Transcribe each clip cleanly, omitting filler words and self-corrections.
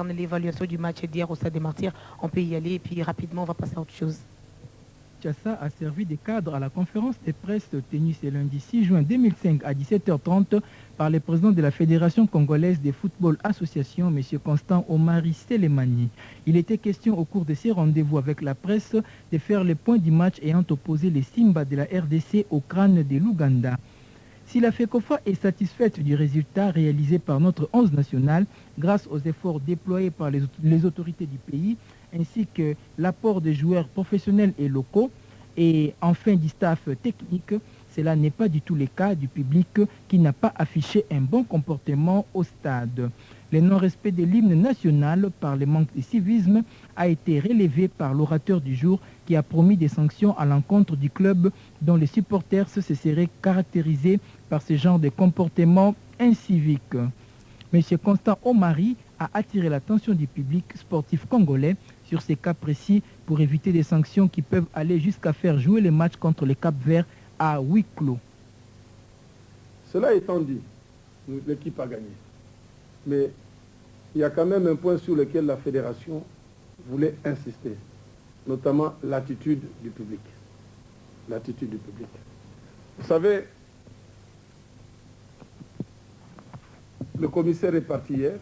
L'évaluation du match d'hier au Stade des Martyrs, on peut y aller et puis rapidement on va passer à autre chose. Kinshasa a servi de cadre à la conférence de presse tenue ce lundi 6 juin 2005 à 17h30 par le président de la Fédération congolaise de football association, M. Constant Omari Selemani. Il était question au cours de ces rendez-vous avec la presse de faire le point du match ayant opposé les Simba de la RDC au crâne de l'Ouganda. Si la FECOFA est satisfaite du résultat réalisé par notre 11 national grâce aux efforts déployés par les autorités du pays, ainsi que l'apport des joueurs professionnels et locaux, et enfin du staff technique, cela n'est pas du tout le cas du public qui n'a pas affiché un bon comportement au stade. Le non-respect de l'hymne national par le manque de civisme a été relevé par l'orateur du jour qui a promis des sanctions à l'encontre du club dont les supporters se seraient caractérisés par ce genre de comportement incivique. M. Constant Omari a attiré l'attention du public sportif congolais sur ces cas précis pour éviter des sanctions qui peuvent aller jusqu'à faire jouer les matchs contre le Cap-Vert à huis clos. Cela étant dit, l'équipe a gagné. Mais il y a quand même un point sur lequel la fédération voulait insister, notamment l'attitude du public. L'attitude du public. Vous savez, le commissaire est parti hier,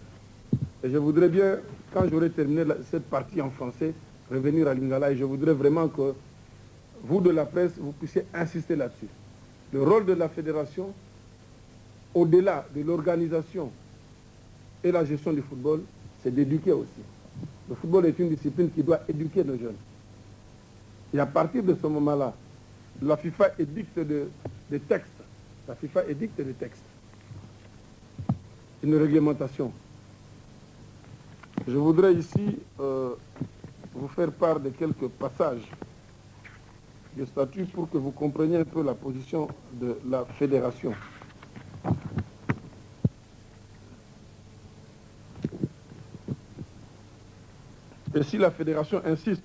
et je voudrais bien, quand j'aurai terminé cette partie en français, revenir à Lingala, et je voudrais vraiment que vous de la presse, vous puissiez insister là-dessus. Le rôle de la fédération, au-delà de l'organisation et la gestion du football, c'est d'éduquer aussi. Le football est une discipline qui doit éduquer nos jeunes. Et à partir de ce moment-là, la FIFA édicte des textes. La FIFA édicte des textes. Une réglementation. Je voudrais ici vous faire part de quelques passages de statut pour que vous compreniez un peu la position de la fédération. Et si la fédération insiste,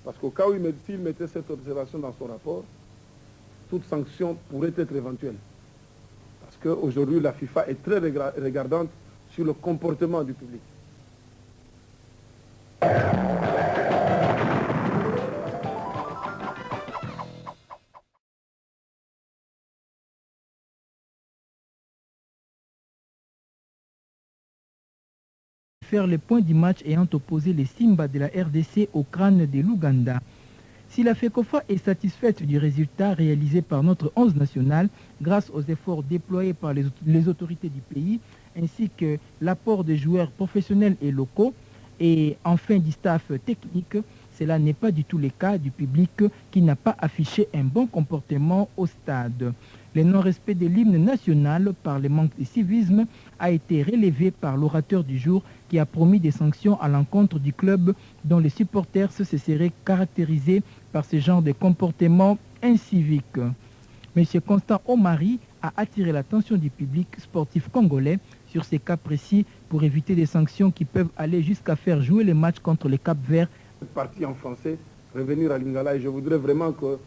parce qu'au cas où s'il mettait cette observation dans son rapport, toute sanction pourrait être éventuelle. Parce qu'aujourd'hui, la FIFA est très regardante sur le comportement du public. Faire le point du match ayant opposé les Simba de la RDC au crâne de l'Ouganda. Si la FECOFA est satisfaite du résultat réalisé par notre 11 national grâce aux efforts déployés par les autorités du pays, ainsi que l'apport des joueurs professionnels et locaux, et enfin du staff technique, cela n'est pas du tout le cas du public qui n'a pas affiché un bon comportement au stade. Le non-respect de l'hymne national par le manque de civisme a été relevé par l'orateur du jour qui a promis des sanctions à l'encontre du club dont les supporters se seraient caractérisés par ce genre de comportement incivique. M. Constant Omari a attiré l'attention du public sportif congolais sur ces cas précis pour éviter des sanctions qui peuvent aller jusqu'à faire jouer les matchs contre le Cap-Vert. Partie en français, revenir à Lingala, et je voudrais vraiment que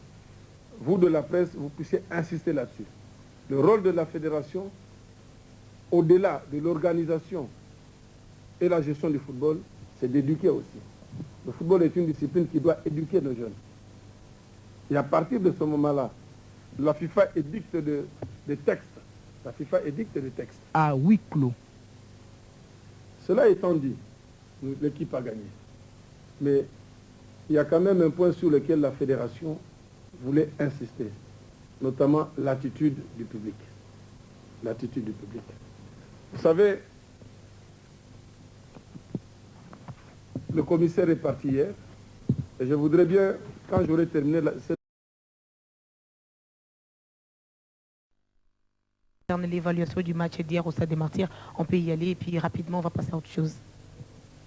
vous de la presse, vous puissiez insister là-dessus. Le rôle de la fédération, au-delà de l'organisation et la gestion du football, c'est d'éduquer aussi. Le football est une discipline qui doit éduquer nos jeunes. Et à partir de ce moment-là, la FIFA édicte des textes. La FIFA édicte des textes. À huis clos. Cela étant dit, l'équipe a gagné. Mais il y a quand même un point sur lequel la fédération voulait insister, notamment l'attitude du public. L'attitude du public. Vous savez, le commissaire est parti hier, et je voudrais bien, quand j'aurai terminé cette... L'évaluation du match d'hier au Stade des Martyrs, on peut y aller et puis rapidement on va passer à autre chose.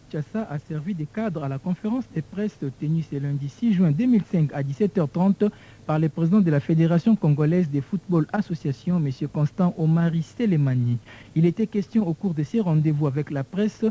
Kinshasa a servi de cadre à la conférence de presse tenue ce lundi 6 juin 2005 à 17h30 par le président de la Fédération congolaise de football association, M. Constant Omari Selemani. Il était question au cours de ces rendez-vous avec la presse de